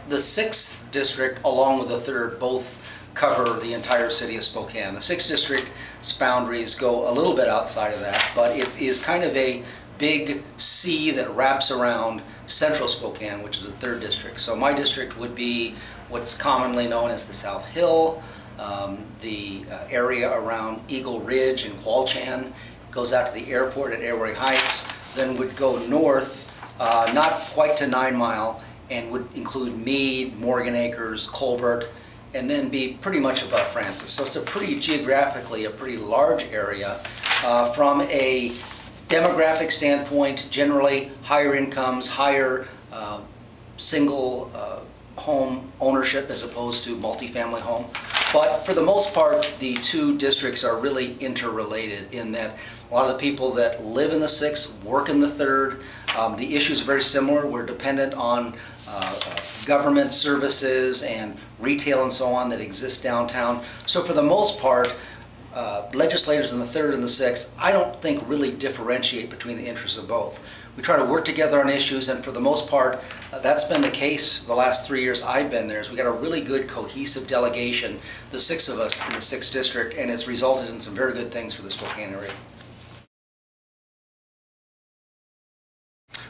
The 6th district, along with the 3rd, both cover the entire city of Spokane. The 6th district's boundaries go a little bit outside of that, but it is kind of a big C that wraps around central Spokane, which is the 3rd district. So my district would be what's commonly known as the South Hill, the area around Eagle Ridge and Qualchan, goes out to the airport at Airway Heights, then would go north, not quite to 9 Mile, and would include Meade, Morgan Acres, Colbert, and then be pretty much above Francis. So it's a pretty geographically a pretty large area. From a demographic standpoint, generally higher incomes, higher single home ownership as opposed to multifamily home. But for the most part, the two districts are really interrelated in that a lot of the people that live in the 6th work in the 3rd. The issues are very similar. We're dependent on government services and retail and so on that exist downtown. So for the most part, legislators in the 3rd and the 6th, I don't think really differentiate between the interests of both. We try to work together on issues, and for the most part, that's been the case the last 3 years I've been there. Is we got a really good cohesive delegation, the 6 of us in the 6th district, and it's resulted in some very good things for the Spokane area.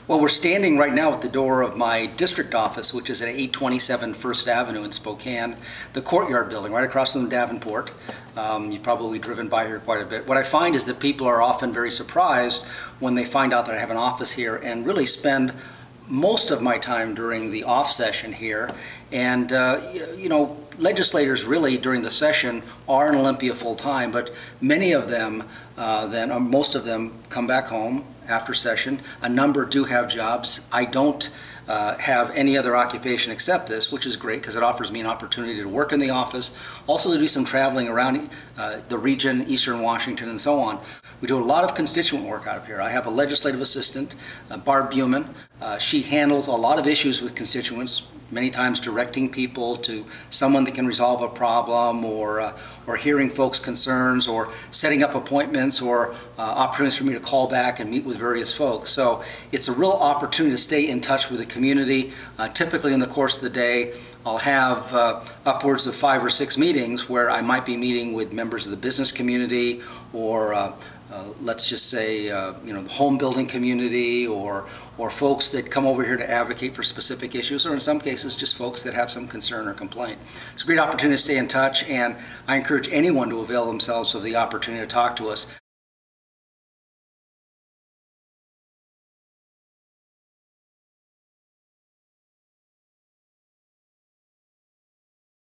Well, we're standing right now at the door of my district office, which is at 827 First Avenue in Spokane, the Courtyard building, right across from Davenport. You've probably driven by here quite a bit. What I find is that people are often very surprised when they find out that I have an office here, and really spend most of my time during the off session here. And you know, legislators really during the session are in Olympia full time, but many of them most of them come back home after session. A number do have jobs. I don't have any other occupation except this, which is great because it offers me an opportunity to work in the office, also to do some traveling around the region, Eastern Washington, and so on. We do a lot of constituent work out of here. I have a legislative assistant, Barb Buman. She handles a lot of issues with constituents, many times directing people to someone that can resolve a problem, or hearing folks' concerns, or setting up appointments, or opportunities for me to call back and meet with various folks. So it's a real opportunity to stay in touch with the community. Typically in the course of the day, I'll have upwards of 5 or 6 meetings where I might be meeting with members of the business community, or let's just say, you know, the home building community, or folks that come over here to advocate for specific issues, or in some cases just folks that have some concern or complaint. It's a great opportunity to stay in touch, and I encourage anyone to avail themselves of the opportunity to talk to us.